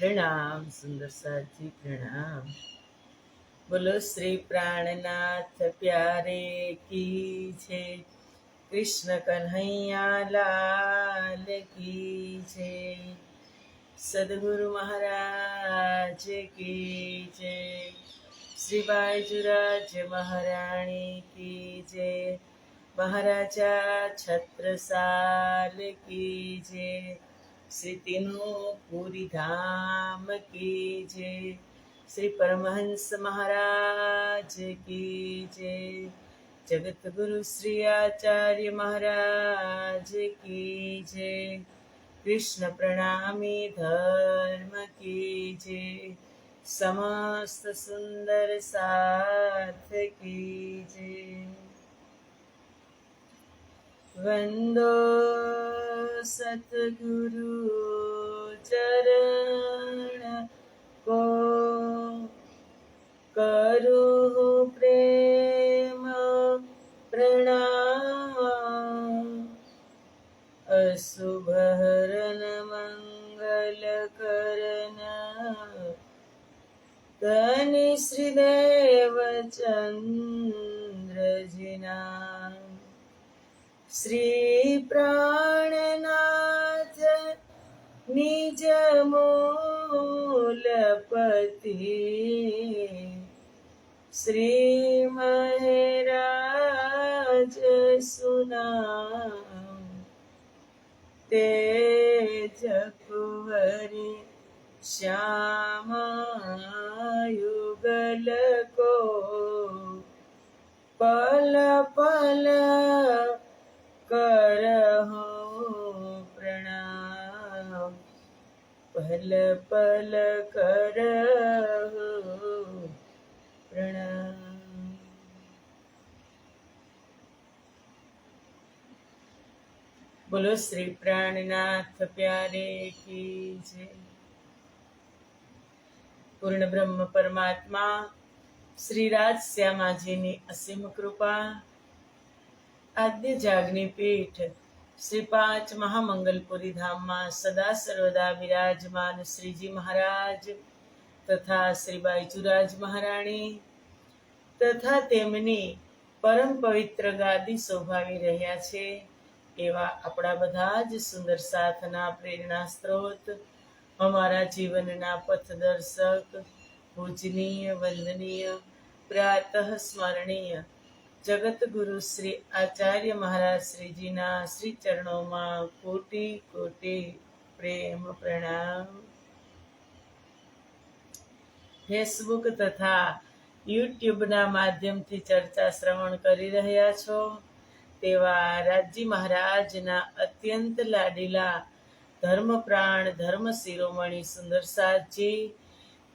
प्रणाम सुंदर साथ जी प्रणाम। बोलो श्री प्राणनाथ प्यारे की जय। कृष्ण कन्हैया लाल की जय। सदगुरु महाराज की जय। श्री बाजूराज महाराणी की जय। महाराजा छत्रसाल की जय। श्री तीनों पूरी धाम की जय। श्री परमहंस महाराज की जय। जगत गुरु श्री आचार्य महाराज की जय। कृष्ण प्रणामी धर्म की जय। समस्त सुंदर साथ की जय। वंदो सतगुरु चरण को, करो प्रेम प्रणाम। अशुभ हरन मंगल करन, धनि श्रीदेव चंद्र जिना। श्री प्राणनाथ निज मूलपति, श्री महराज सुनाम। तेज कुंवरी श्याम युगल को, पल पल करहु प्रणाम। पल पल करहु प्रणाम। बोलो श्री प्राणनाथ प्यारे की जय। पूर्ण ब्रह्म परमात्मा श्री राज श्यामाजीની અસીમ કૃપા, આદ્ય જાગની પીઠ શ્રી 5 મહામંગલપુરી ધામમાં સદા સર્વદા વિરાજમાન શ્રીજી મહારાજ તથા શ્રી બાઈચુરાજ મહારાણી તથા તેમની પરમ પવિત્ર ગાદી શોભાવી રહ્યા છે એવા આપણા બધા જ સુંદર સાથના પ્રેરણા સ્ત્રોત, અમારા જીવનના પથદર્શક, પૂજનીય વંદનીય પ્રાતઃ સ્મરણીય જગત ગુરુ શ્રી આચાર્ય મહારાજ શ્રીજીના શ્રી ચરણોમાં કોટી કોટી પ્રેમ પ્રણામ। ફેસબુક તથા યુટ્યુબના માધ્યમથી ચર્ચા શ્રવણ કરી રહ્યા છો તેવા રાજજી મહારાજના અત્યંત લાડીલા ધર્મપ્રાણ ધર્મ શિરોમણી સુંદર સાથજી,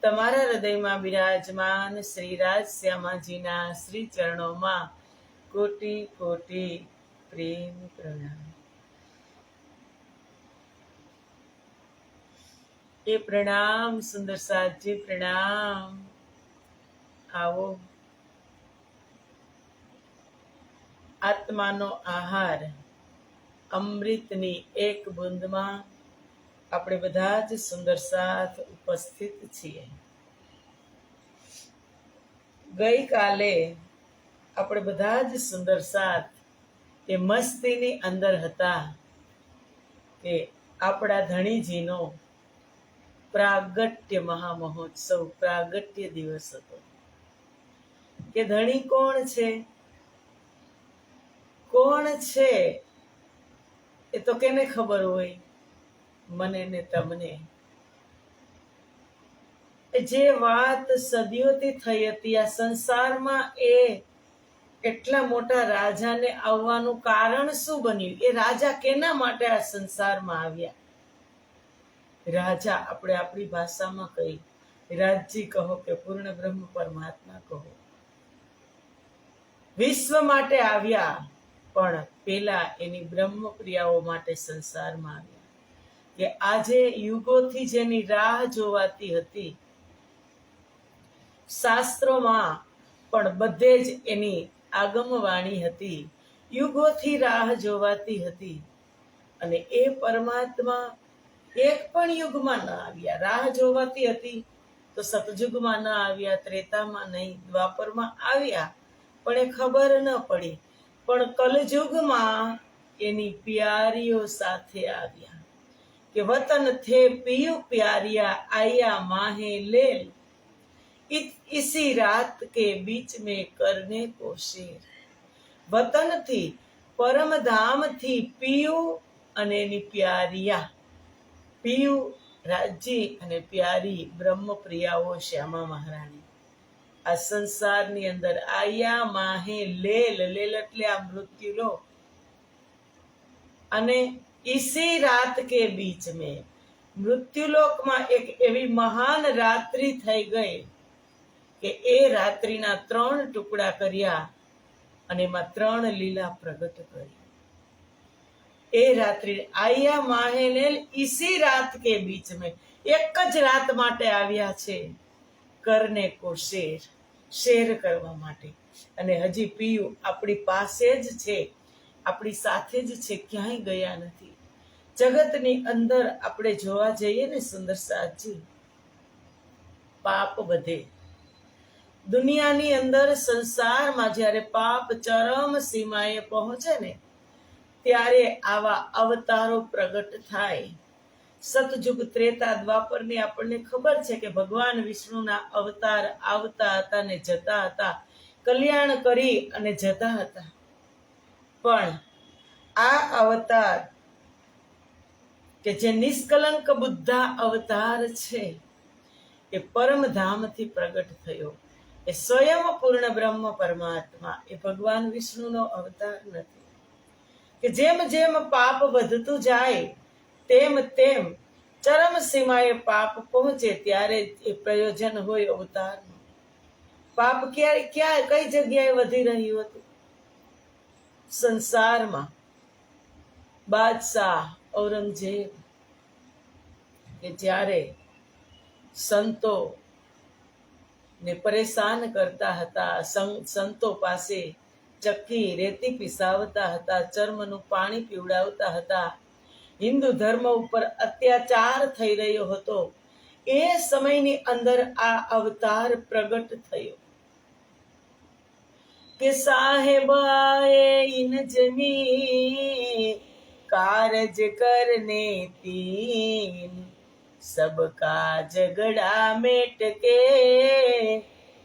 તમારા હૃદયમાં બિરાજમાન શ્રી રાજ શ્યામાજીના શ્રી ચરણોમાં કોટી કોટી પ્રેમ પ્રણામ। એ પ્રણામ સુંદર સાથજી પ્રણામ। આવો, આત્માનો આહાર અમૃતની એક બૂંદમાં આપણે બધા જ સુંદર સાથ ઉપસ્થિત છીએ। ગઈકાલે આપણે બધા જ સુંદર સાથ એ મસ્તીની અંદર હતા કે આપણા ધણીજીનો પ્રાગટ્ય મહામહોત્સવ, પ્રાગટ્ય દિવસ હતો। કે ધણી કોણ છે, કોણ છે એ તો કેને ખબર હોય, મને ને તમને। જે વાત સદીઓથી થઈ હતી આ સંસારમાં, એ એટલા મોટા રાજાને આવવાનું કારણ શું બન્યું? એ રાજા કેના માટે આ સંસારમાં આવ્યા? રાજા આપણે આપણી ભાષામાં કહી રાજજી કહો કે પૂર્ણ બ્રહ્મ પરમાત્મા કહો, વિશ્વ માટે આવ્યા, પણ પેલા એની બ્રહ્મપ્રિયાઓ માટે સંસારમાં આવ્યા। કે આજે યુગોથી જેની રાહ જોવાતી હતી, શાસ્ત્રોમાં પણ બધે જ એની આગમવાણી હતી, યુગોથી રાહ જોવાતી હતી, અને એ પરમાત્મા એક પણ યુગમાં ન આવ્યા. રાહ જોવાતી હતી તો સતયુગમાં ન આવ્યા, ત્રેતામાં નહીં, દ્વાપરમાં આવ્યા પણ એ ખબર ન પડી. પણ કલયુગમાં એની પ્યારીઓ સાથે આવ્યા કે વતન થે પિયું પ્યારિયા આયા માહે લેલ, इसी रात के बीच में करने को शेर. વતનથી, પરમધામથી પિયું અને એની પ્યારિયા. પિયું રાજ્ય અને પ્યારી બ્રહ્મપ્રિયાઓ શ્યામા મહારાણી આ સંસારની અંદર આયા માહે લેલ. લેલ એટલે આ મૃત્યુલો. અને ઇસી રાત કે બીચ મેં, મૃત્યુલોકમાં એક એવી મહાન રાત્રિ થઈ ગઈ કે એ રાત્રિના 3 ટુકડા કર્યા અને એમાં 3 લીલા પ્રગટ કરી. એ રાત્રિ આયા માહેલેલ ઇસી રાત કે બીચ મેં, એક જ રાત માટે આવ્યા છે. કરને કો શેર, શેર કરવા માટે. અને હજી પિયું આપણી પાસે જ છે, આપણી સાથે જ છે, ક્યાંય ગયા નથી. જગતની અંદર આપણે જોવા જઈએ ને સુંદર સાજી, પાપ વધે. દુનિયાની અંદર સંસારમાં જ્યારે પાપ ચરમ સીમાએ પહોંચે ને ત્યારે આવા અવતારો પ્રગટ થાય. સતયુગ, ત્રેતા, દ્વાપરની આપણને ખબર છે કે ભગવાન વિષ્ણુના અવતાર આવતા હતા ને જતા હતા, કલ્યાણ કરી અને જતા હતા. પણ આ અવતાર કે જે નિષ્કલંક બુદ્ધા અવતાર છે એ પરમધામથી પ્રગટ થયો. એ સ્વયં પૂર્ણ બ્રહ્મ પરમાત્મા, એ ભગવાન વિષ્ણુનો અવતાર નથી. કે જેમ જેમ પાપ વધતું જાય તેમ તેમ ચરમ સીમાએ પાપ પહોંચે ત્યારે એ પ્રયોજન હોય અવતારનું. પાપ ક્યાં કઈ જગ્યાએ વધી રહ્યું હતું? સંસારમાં બાદશાહ ઔરંગઝેબ કે જ્યારે સંતો ને પરેશાન કરતા હતા, સંતો પાસે ચક્કી રેતી પીસાવતા હતા, ચર્મનું પાણી પીવડાવતા હતા, હિન્દુ ધર્મ ઉપર અત્યાચાર થઈ રહ્યો હતો, એ સમયની અંદર આ અવતાર પ્રગટ થયો કે સાહેબ આયે ઇન જમી કારજ કરને તીન, सबका झगड़ा मेट के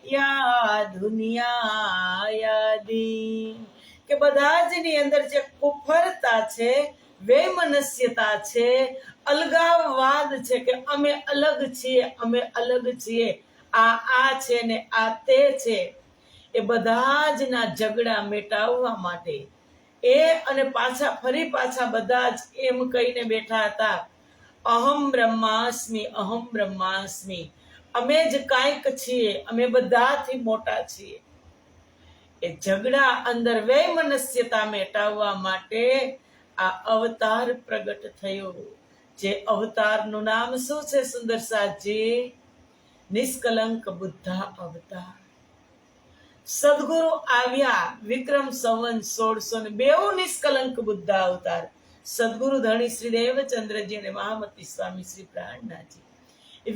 યા દુનિયા યાદી. કે બધા જ ની અંદર જે કુફરતા છે, વૈમનસ્યતા છે, અલગાવવાદ છે કે અમે અલગ છીએ, અમે અલગ છીએ, આ છે ને આ તે છે, એ બધા જ ના ઝઘડા મેટાવવા માટે એ અને ફરી પાછા બધા જ એમ કહીને બેઠા હતા, અહમ બ્રહ્માસ્મિ, અહમ બ્રહ્માસ્મિ, અમે જ કાંઈક છીએ, અમે બધાથી મોટા છીએ. એ ઝઘડા અંદર વૈમનસ્યતા મેટાવવા માટે આ અવતાર પ્રગટ થયો. જે અવતારનું નામ શું છે સુંદર સાજી? નિષ્કલંક બુદ્ધા અવતાર. સદગુરુ આવ્યા વિક્રમ સંવત 1602, નિષ્કલંક બુદ્ધા અવતાર. સદગુરુ ધણી શ્રી દેવચંદ્રજી અને મહામતી સ્વામી શ્રી પ્રાણનાથજી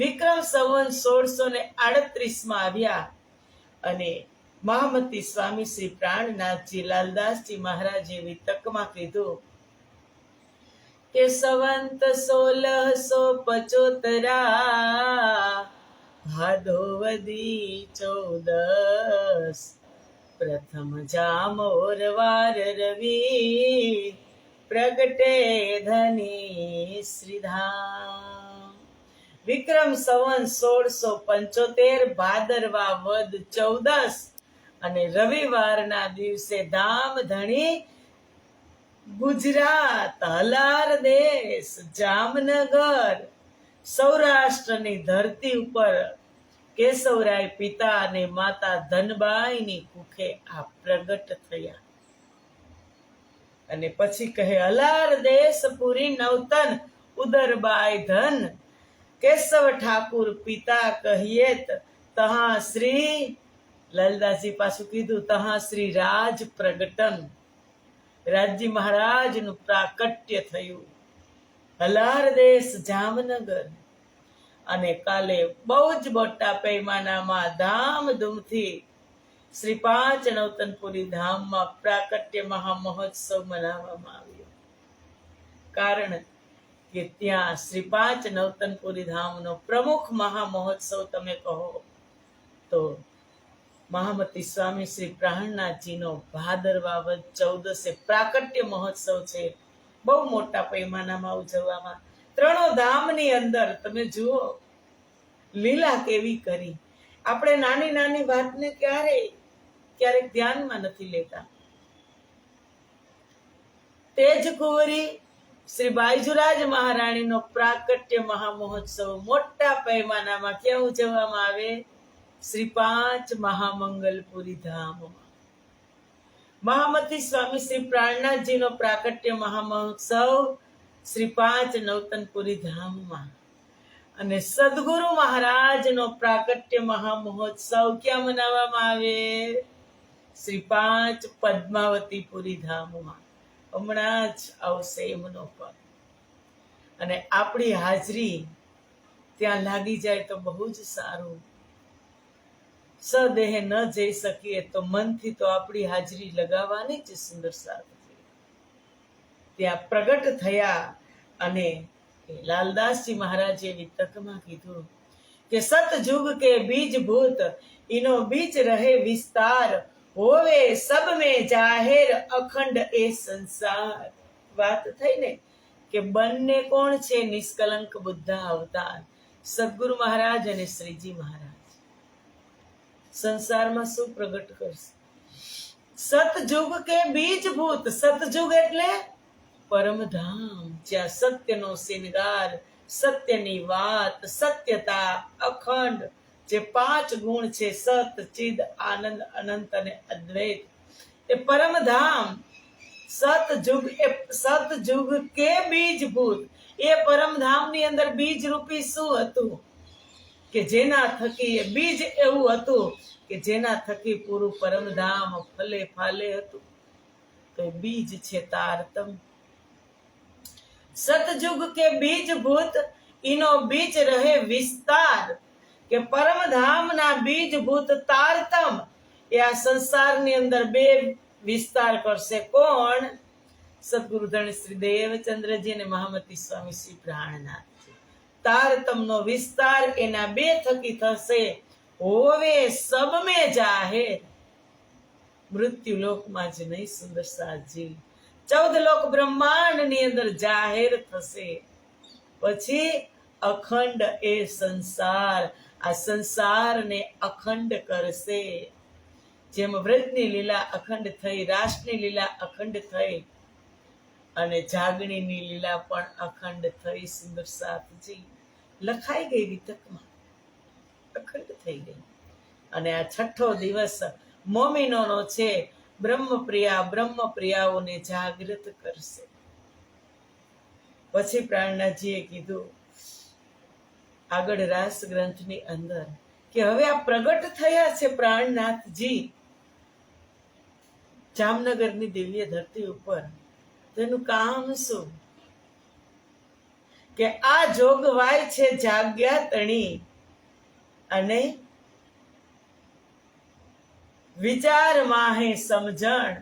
વિક્રમ સંવત 1638 આવ્યા અને મહામતી સ્વામી શ્રી પ્રાણનાથજી લાલદાસજી મહારાજે એવી તકમાં કીધું કે સંવત 1675 ભાદોવદી 14 પ્રથમ જામોર વાર રવિ પ્રગટે ધની શ્રીધામ. વિક્રમ સંવત 1675 ભાદરવા વદ 14 અને રવિવારના દિવસે ધામ ધણી ગુજરાત, હલાર દેશ, જામનગર, સૌરાષ્ટ્રની ધરતી ઉપર કેશવરાય પિતા અને માતા ધનબાઈની કુખે આ પ્રગટ થયા. અને પછી કહે, હલાર દેશ પુરી નવતન ઉદરબાઈ ધન, કેશવ ઠાકુર પિતા કહિયેત તહા શ્રી, લાલદાસજી પાછું કીધું, તહા શ્રી રાજ પ્રગટન, રાજજી મહારાજનું પ્રાકટ્ય થયું. હલાર દેશ જામનગર. અને કાલે બહુ જ મોટા પૈમાનામાં ધામધૂમથી શ્રી પાંચ નવતનપુરી ધામમાં પ્રાકટ્ય મહામહોત્સવ મનાવવામાં આવ્યો. કારણ કે ત્યાં શ્રી પાંચ નવતનપુરી ધામનો પ્રમુખ મહામહોત્સવ તમે કહો તો મહામતી સ્વામી શ્રી પ્રાણનાથજીનો ભાદરવા વદ 14 પ્રાકટ્ય મહોત્સવ છે. બહુ મોટા પૈમાનામાં ઉજવવામાં. ત્રણો ધામની અંદર તમે જુઓ લીલા કેવી કરી. આપણે નાની નાની વાતને ક્યારેક ધ્યાનમાં નથી લેતા. તેજ કુંવરી શ્રી બાઈજુરાજ મહારાણીનો પ્રાકટ્ય મહામહોત્સવ મોટા પૈમાનામાં ક્યાં ઉજવવામાં આવે? શ્રી પાંચ મહામંગલપુરી ધામમાં. મહામતી સ્વામી શ્રી પ્રાણનાથજીનો પ્રાકટ્ય મહામહોત્સવ શ્રી પાંચ નવતનપુરી ધામમાં. અને સદગુરુ મહારાજનો પ્રાકટ્ય મહામહોત્સવ ક્યાં મનાવવામાં આવે? શ્રી પાંચ પદ્માવતીપુરી ધામમાં. હમણાં જ આવશે એમનો પણ. અને આપણી હાજરી ત્યાં લાગી જાય તો બહુ જ સારું. સદેહે ન જઈ શકીએ તો મનથી તો આપણી હાજરી લગાવવાની જ સુંદર સાથ છે. ત્યાં પ્રગટ થયા અને લાલદાસજી મહારાજે વિતકમાં કીધું કે સતયુગ કે બીજ ભૂત ઇનો બીચ રહે વિસ્તાર હોવે સબ में જાહેર અખંડ એ સંસાર. વાત થઈ ને કે બંને કોણ છે? નિષ્કલંક બુદ્ધ અવતાર સદગુરુ મહારાજ અને શ્રીજી મહારાજ. સંસારમાં શું પ્રગટ કરશે? સતયુગ કે બીજ ભૂત. સતયુગ એટલે પરમધામ, જ્યાં સત્યનો શિનગાર, સત્યની વાત, સત્યતા, અખંડ, જે 5 ગુણ છે સત, ચિદ, આનંદ, અનંત અને અદ્વૈત, એ પરમધામ. સતયુગ કે બીજભૂત. એ પરમધામની અંદર બીજ રૂપી શું હતું કે જેના થકી એ બીજ એવું હતું કે જેના થકી પૂરું પરમધામ ફલે ફાલે હતું. તો બીજ છે તારતમ. સતયુગ કે બીજ ભૂત ઇનો બીજ રહે વિસ્તાર. કે પરમધામના બીજ ભૂત તારતમ એ આ સંસારની અંદર 2 વિસ્તાર કરશે. કોણ? સદગુરુધણ શ્રી દેવચંદ્રજી અને મહામતી સ્વામી શ્રી પ્રાણનાથજી. તારતમનો વિસ્તાર એના 2 થકી થશે. હોવે સબ મેં જાહેર. મૃત્યુ લોકમાં જ નહીં સુંદર સાજી, 14 લોક બ્રહ્માંડ ની અંદર જાહેર થશે. પછી અખંડ એ સંસાર. આ સંસારને અખંડ કરશે. જેમ વ્રજની લીલા અખંડ થઈ, રાસની લીલા અખંડ થઈ અને જાગણીની લીલા પણ અખંડ થઈ. સુંદર સાથજી લખાઈ ગઈ વિતકમાં, અખંડ થઈ ગઈ. અને આ 6થો દિવસ મોમિનોનો છે. બ્રહ્મપ્રિયાઓને જાગૃત કરશે. પછી પ્રાણનાથજીએ કીધું આગળ રાસ ગ્રંથની અંદર કે હવે આ પ્રગટ થયા છે પ્રાણનાથજી જામનગરની દિવ્ય ધરતી ઉપર. તો એનું કામ શું? કે આ જોગવાય છે જાગ્યા તણી અને વિચાર માહે સમજણ.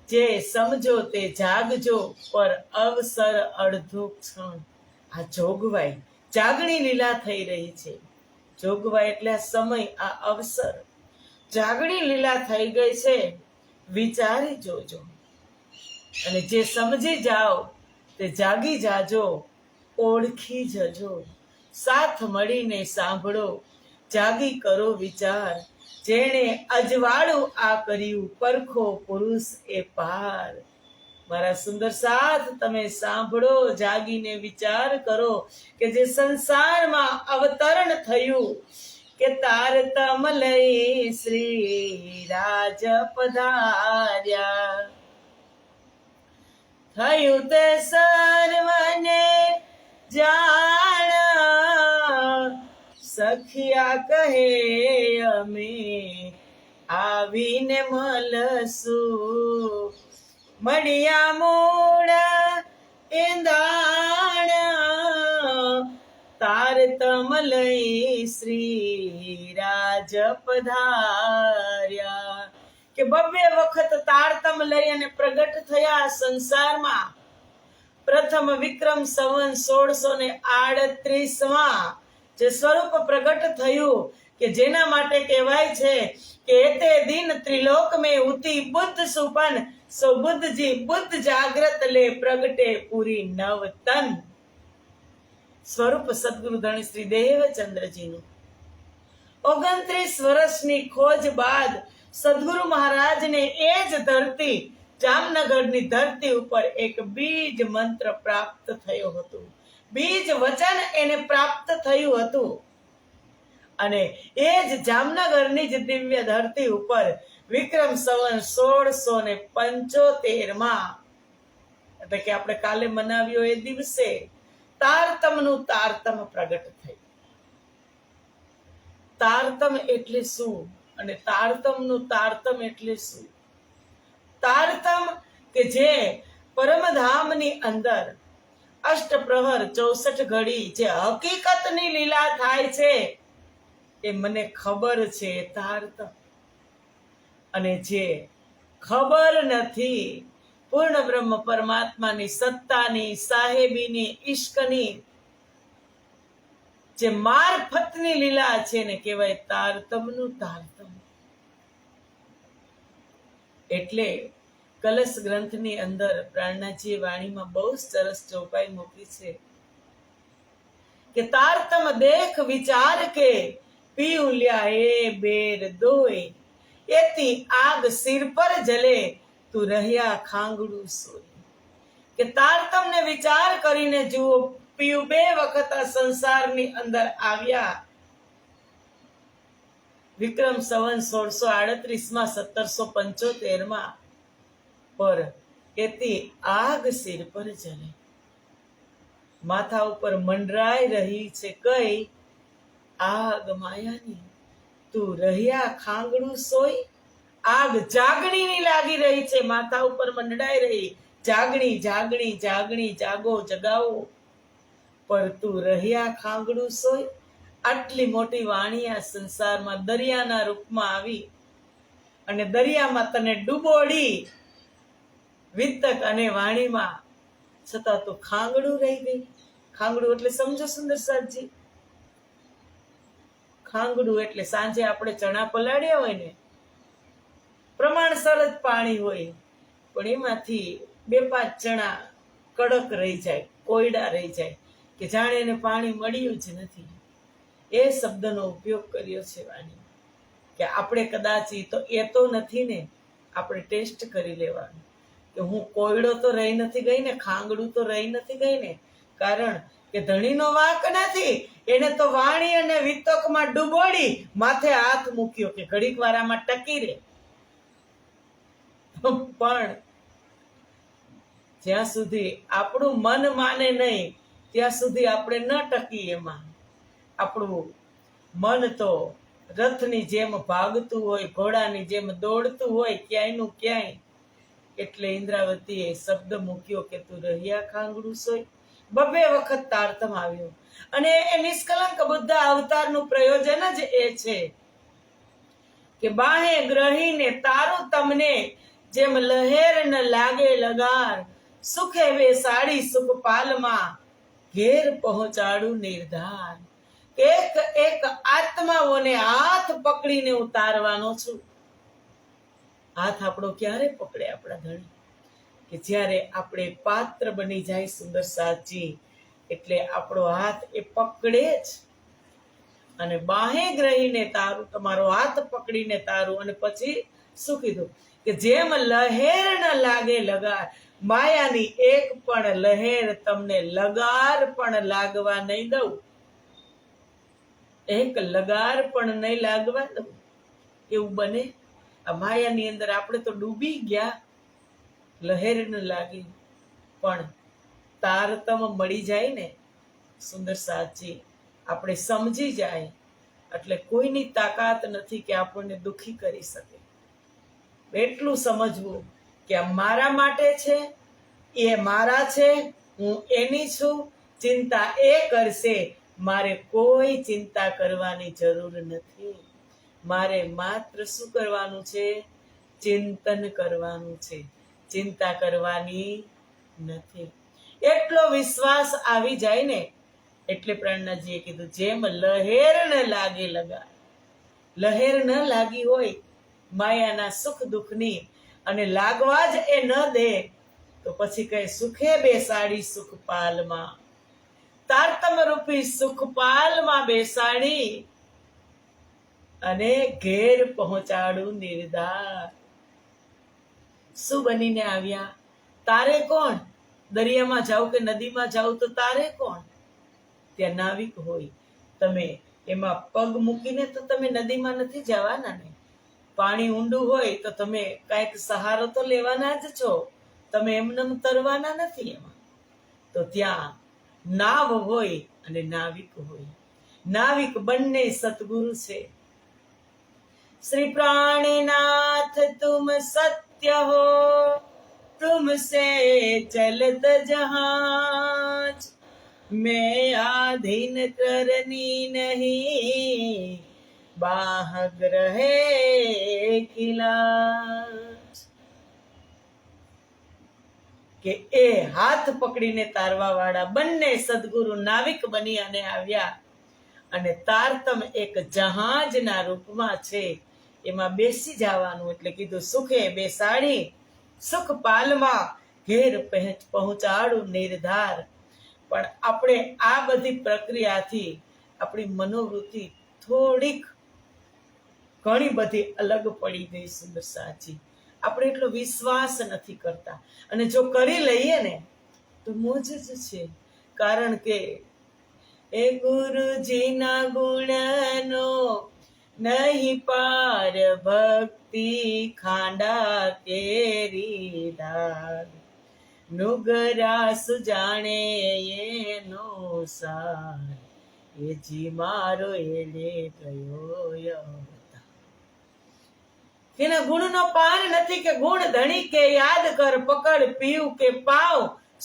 જે સમજો તે જાગજો પર અવસર અડધો ક્ષણ. આ જોગવાઈ જાગણી લીલા થઈ રહી છે. જોગવાઈ એટલે આ સમય, આ અવસર. જાગણી લીલા થઈ ગઈ છે. વિચારી જોજો અને જે સમજી જાઓ તે જાગી જાજો, ઓળખી જજો. સાથ મળીને સાંભળો, જાગી કરો વિચાર. જેણે અજવાળું આ કર્યું, પરખો પુરુષ એ પાર. મારા સુંદર સાથ તમે સાંભળો, જાગીને વિચાર કરો કે જે સંસારમાં અવતરણ થયું કે તારતમ લઈ શ્રી રાજ પધાર્યા. થયું તે સર્વને જાણ, સખિયા કહે અમે આવીને મળશું. મળ્યા મૂળ એંદાણ, તારતમ લઈ શ્રી રાજ પધાર્યા. કે બબ્બે વખત તારતમ લઈ અને પ્રગટ થયા સંસારમાં. પ્રથમ વિક્રમ સંવત 1638 જે સ્વરૂપ પ્રગટ થયું કે જેના માટે કહેવાય છે કે એતે દિન ત્રિલોક મેં ઉતી બુદ્ધ સુપન સો બુદ્ધજી બુદ્ધ જાગ્રત લે પ્રગટે પૂરી નવ તન. સ્વરૂપ સદગુરુ ધણી શ્રી દેવચંદ્રજીનું 29 વર્ષની ખોજ બાદ સદગુરુ મહારાજને એ જ ધરતી જામનગરની ધરતી ઉપર એક બીજ મંત્ર પ્રાપ્ત થયો હતો. બીજ વચન એને પ્રાપ્ત થયું હતું અને એ જ જામનગરની જ દિવ્ય ધરતી ઉપર વિક્રમ સંવત 1675 એટલે કે આપણે કાલે મનાવ્યો એ દિવસે તારતમનું તારતમ પ્રગટ થયું. તારતમ એટલે શું અને તારતમનું તારતમ એટલે શું? તારતમ કે જે પરમધામની અંદર અષ્ટપ્રહર 64 ઘડી જે હકીકતની લીલા થાય છે એ મને ખબર છે તારતમ. અને જે ખબર નથી પૂર્ણ બ્રહ્મ પરમાત્માની સત્તાની સાહેબીની ઈશ્કની જે મારફતની લીલા છે ને કહેવાય તારતમનું તારતમ. એટલે કલશ ગ્રંથની અંદર પ્રાણનાથજીએ વાણીમાં બહુ સરસ ચોપાઈ મૂકી છે કે તારતમ દેખ વિચાર કે પીઉં લ્યા એ બેર દોય એથી આગ સિર પર જલે તું રહ્યા ખાંગડું સોય. કે તારતમને વિચાર કરીને જુઓ. પીયું 2 વખત આ સંસારની અંદર આવ્યા. વિક્રમ સંવત 1638 પર એથી આગ સિર પર જલે. માથા ઉપર મંડરાઈ રહી છે કઈ આગ માયાની તું રહ્યા ખાંગડું સોય. આગ જાગણીની લાગી રહી છે, માથા ઉપર મંડરાઈ રહી. જાગણી જાગણી જાગણી જાગો જગાવો પર તું રહ્યા ખાંગડું સોય. આટલી મોટી વાણી આ સંસારમાં દરિયાના રૂપમાં આવી અને દરિયામાં તને ડૂબોડી વિતક અને વાણીમાં છતાં તું ખાંગડું રહી ગઈ. ખાંગડું એટલે સમજો સુંદર સાહેબજી, ખાંગડું એટલે સાંજે આપણે ચણા પલાળ્યા હોય ને પ્રમાણસર જ પાણી હોય પણ એમાંથી 2-5 ચણા કડક રહી જાય, કોયડા રહી જાય કે જાણે એને પાણી મળ્યું જ નથી. એ શબ્દનો ઉપયોગ કર્યો છે વાણી કે આપણે કદાચ એ તો નથી ને, આપણે ટેસ્ટ કરી લેવાનું કે હું કોયડો તો રહી નથી ગઈ ને, ખાંગડું તો રહી નથી ગઈ ને. કારણ કે ધણીનો વાંક નથી, એને તો વાણી અને વિતકમાં ડૂબોડી માથે હાથ મૂક્યો કે ઘડીક વારામાં ટકી રહે. પણ જ્યાં સુધી આપણું મન માને નહીં ત્યાં સુધી આપણે ન ટકી. એમાં આપણું મન તો રથની જેમ ભાગતું હોય, ઘોડાની જેમ દોડતું હોય ક્યાંયનું ક્યાંય. એટલે ઇન્દ્રાવતીએ શબ્દ મૂક્યો કે તું રહ્યા ખાંગડું સોય. 2 વખત તારતમ આવ્યો અને એ નિષ્કલંક બુદ્ધ અવતારનું પ્રયોજન જ એ છે કે બાહે ગ્રહીને તારું તમને જેમ લહેર ન લાગે લગાર સુખે વે સાડી સુખ પાલમાં ઘેર પહોંચાડું નિર્ધાર. એક એક આત્માઓને હાથ પકડીને ઉતારવાનો છું. હાથ આપણો ક્યારે પકડે આપણા ધણી? કે જ્યારે આપણે પાત્ર બની જાય સુંદર સાચી એટલે આપણો હાથ એ પકડે જ. અને બાહે ગ્રહીને તારું, તમારો હાથ પકડીને તારું. અને પછી શું કીધું કે જેમ લહેર ન લાગે લગાર, માયાની એક પણ લહેર તમને લગાર પણ લાગવા નહીં દઉં. એક લગાર પણ નહીં લાગવા દઉં. એવું બને? આ માયાની અંદર આપણે તો ડૂબી ગયા, લહેર ન લાગી. પણ તારતમ મળી જાય ને સુંદર સાચી, આપણે સમજી જાય એટલે કોઈની તાકાત નથી કે આપણને દુખી કરી શકે. એટલું સમજવું કે આ મારા માટે છે, એ મારા છે, હું એની છું, ચિંતા એ કરશે, મારે કોઈ ચિંતા કરવાની જરૂર નથી. મારે માત્ર શું કરવાનું છે? ચિંતન કરવાનું છે, ચિંતા કરવાની નથી. એટલો વિશ્વાસ આવી જાય ને એટલે પ્રાણનાથજીએ કીધું, જેમ લહેર ન લાગે લગા, લહેર ન લાગી હોય માયાના સુખ દુઃખની અને લાગવા જ એ ન દે તો પછી કહે સુખે બેસાડી સુખપાલમાં, તારતમ રૂપી સુખપાલમાં બેસાડી અને ઘેર પહોંચાડું નિર્ધાર. શું બનીને આવ્યા? તારે કોણ? દરિયામાં જાવ કે નદીમાં જાવ તો તારે કોણ? ત્યાં નાવિક હોય, તમે એમાં પગ મૂકીને તો તમે નદીમાં નથી જવાના ને. પાણી ઊંડું હોય તો તમે કાંઈક સહારો તો લેવાના જ છો, તમે એમને તરવાના નથી એમાં. તો ત્યાં નાવ હોય અને નાવિક હોય. નાવિક બંને સતગુરુ છે. श्री प्राणनाथ तुम सत्य हो, तुमसे चलत जहाज, मैं आधीन करनी नहीं, बाह ग्रहे खिलाज. કે એ હાથ પકડીને તારવા વાળા બંને સદગુરુ નાવિક બની અને આવ્યા અને તારતમ એક જહાજના રૂપમાં છે, એમાં બેસી જવાનું. એટલે કીધું સુખે બેસાડી સુખપાલમાં ઘેર પહોંચાડું નિર્ધાર. પણ આપણે આ બધી પ્રક્રિયાથી આપણી મનોવૃત્તિ થોડીક ઘણી બધી અલગ પડી ગઈ સુંદર સાચી. આપણે એટલો વિશ્વાસ નથી કરતા, અને જો કરી લઈએ ને તો મોજ જ છે. કારણ કે એ ગુરુજીના ગુણનો નહીં પાર, ભક્તિ ખાંડા કેરી ધાર, નુગરા સુજાણે એનો સાર, એ જી મારો એલે ગયો. એના ગુણનો પાર નથી કે ગુણ ધણી કે યાદ કર, પકડ પીવ કે પાવ,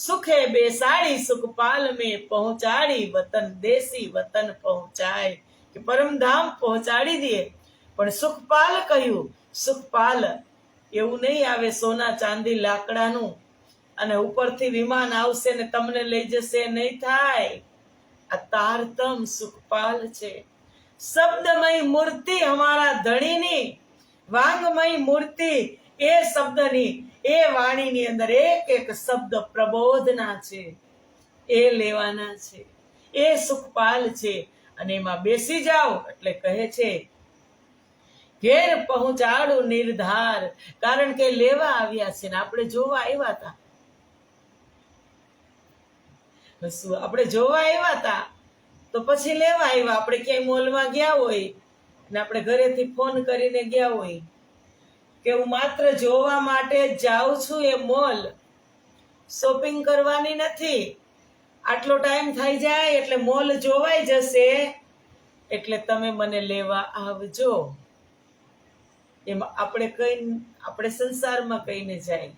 સુખે બેસાડી સુખપાલ में પહોંચાડી, વતન દેશી વતન પહોંચાય, કે પરમધામ પહોંચાડી દે. પણ સુખપાલ કહ્યું, સુખપાલ એવું નહીં આવે સોના ચાંદી લાકડાનું અને ઉપરથી વિમાન આવશે ને તમને લઈ જશે, નહીં થાય. આ તારતમ સુખપાલ છે. શબ્દમય મૂર્તિ હમારા ધણીની, વાંગમય મૂર્તિ એ શબ્દની, એ વાણીની અંદર એક એક શબ્દ પ્રબોધના છે, એ લેવાના છે. એ સુખપાલ છે. અને એમાં બેસી જાઓ એટલે કહે છે ઘેર પહોંચાડું નિર્ધાર. કારણ કે લેવા આવ્યા છે ને આપણે જોવા આવ્યા હતા. આપણે જોવા આવ્યા હતા તો પછી લેવા આવ્યા. આપણે ક્યાંય મોલમાં ગયા હોય ને આપણે ઘરેથી ફોન કરીને ગયા હોય કે હું માત્ર જોવા માટે જ જાઉં છું, એ મોલ શોપિંગ કરવાની નથી, આટલો ટાઈમ થઈ જાય એટલે મોલ જોવાઈ જશે, એટલે તમે મને લેવા આવજો. એમાં આપણે સંસારમાં કહીને જાય,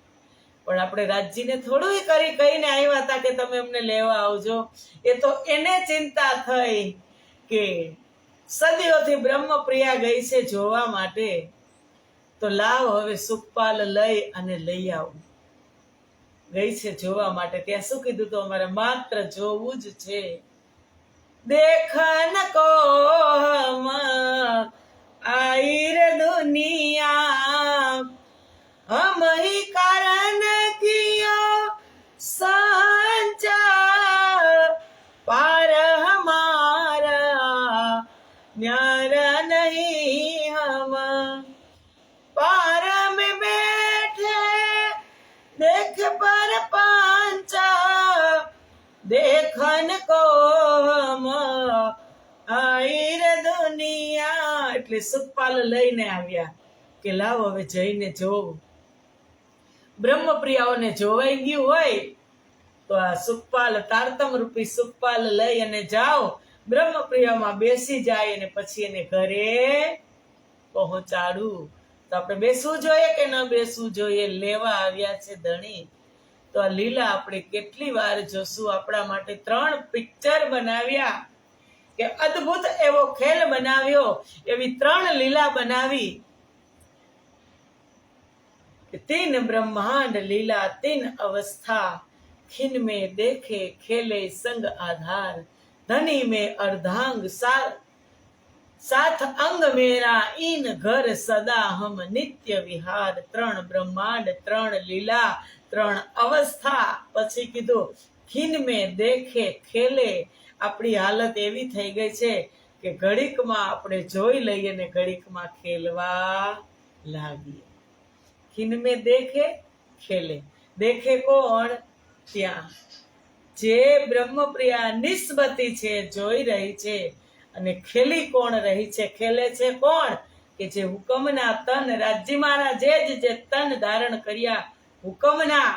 પણ આપણે રાજજીને થોડું કહીને આવ્યા હતા કે તમે અમને લેવા આવજો. એ તો એને ચિંતા થઈ કે સદીઓથી બ્રહ્મપ્રિયા ગઈ છે જોવા માટે, તો લાવ હવે સુખપાલ લઈ આવું. ગઈ છે જોવા માટે. ત્યાં શું કીધું? તો અમારે માત્ર જોવું જ છે. દેખન કો હમ આઈર દુનિયા, હમ હી કારણ કિયો સાંચા, પાર હમારા ન્યારા નહીં, હમ पार में बैठे देख पर पांचा, देखन को हम आईर दुनिया. એટલે સુખપાલ લઈને આવ્યા કે લાવ હવે જઈને જોવું. બ્રહ્મપ્રિયાઓને જોવાઈ ગયું હોય તો આ સુખપાલ તારતમ રૂપી સુખપાલ લઈ અને જાઓ, બ્રહ્મપ્રિયામાં બેસી જાય અને પછી એને ઘરે પહોંચાડું. તો આપણે બેસવું જોઈએ કે ન બેસવું જોઈએ? લેવા આવ્યા છે ધણી. તો આ લીલા આપણે કેટલી વાર જોશું. આપણા માટે 3 પિક્ચર બનાવ્યા કે અદ્ભુત એવો ખેલ બનાવ્યો, એવી 3 લીલા બનાવી कि 3 ब्रह्मांड लीला 3 अवस्था, खिन में देखे खेले संग आधार, धनी में अर्धांग साथ अंग मेरा इन घर सदा हम नित्य विहार। 3 ब्रह्मांड 3 લીલા 3 અવસ્થા. પછી કીધું ખીન મેં દેખે ખેલે. આપણી હાલત એવી થઈ ગઈ છે કે ઘડીકમાં આપણે જોઈ લઈએ ને ઘડીકમાં ખેલવા લાગીએ. ખીન મેં દેખે ખેલે. દેખે કોણ? ત્યાં જે બ્રહ્મપ્રિયા નિસ્બતી છે, જોઈ રહી છે. અને ખેલી કોણ રહી છે? ખેલે છે કોણ? કે જે હુકમના તન, રાજ્ય મહારાજે જે તન ધારણ કર્યા હુકમના,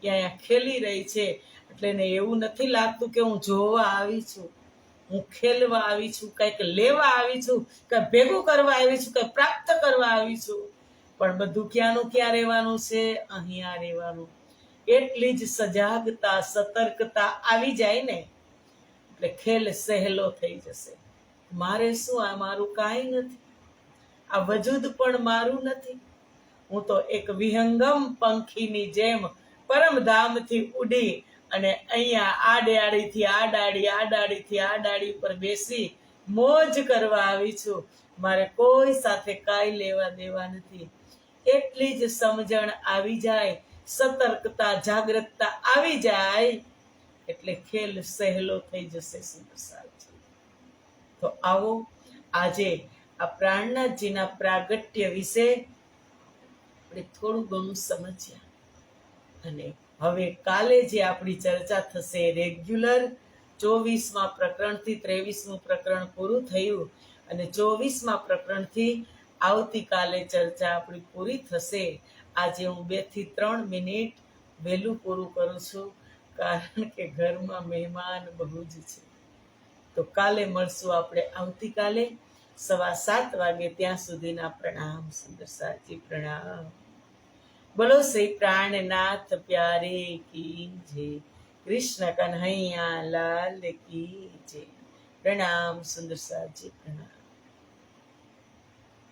ત્યાં ખેલી રહી છે. એટલે એને એવું નથી લાગતું કે હું જોવા આવી છું, હું ખેલવા આવી છું, કંઈક લેવા આવી છું, કંઈક ભેગું કરવા આવી છું, કંઈક પ્રાપ્ત કરવા આવી છું. પણ બધું ક્યાંનું ક્યાં રહેવાનું છે? અહીંયા રહેવાનું. એટલી જ સજાગતા, સતર્કતા આવી જાય ને એટલે ખેલ સહેલો થઈ જશે. મારે શું? આ મારું કાંઈ નથી, આ વજૂદ પણ મારું નથી. હું તો એક વિહંગમ પંખીની જેમ પરમધામથી ઉડી અને અહીંયા આ ડાળીથી આ ડાળી, આ ડાળીથી આ ડાળી પર બેસી મોજ કરવા આવી છું. મારે કોઈ સાથે કાંઈ લેવા દેવા નથી. એટલી જ સમજણ આવી જાય, સતર્કતા, જાગૃતતા આવી જાય એટલે ખેલ સહેલો થઈ જશે. તો આવો આજે આ પ્રાણનાથજીના પ્રાગટ્ય વિશે આપણે થોડું ઘણું સમજ્યા. અને હવે કાલે જે આપણી ચર્ચા થશે રેગ્યુલર, 24મા પ્રકરણથી 23મું પ્રકરણ પૂરું થયું અને 24મા પ્રકરણથી આવતીકાલે ચર્ચા આપણી પૂરી થશે. આજે હું 2 થી 3 મિનિટ વહેલું પૂરું કરું છું, કારણ કે ઘરમાં મહેમાન બહુ જ છે. તો કાલે મળશું આપણે આવતીકાલે 7:15 વાગે. ત્યાં સુધીના પ્રણામ. સુંદર સાજી પ્રણામ. બોલો શ્રી પ્રાણનાથ પ્યારે કી જય. કૃષ્ણ કન્હૈયા લાલ કી જય. પ્રણામ સુંદર સાજી પ્રણામ.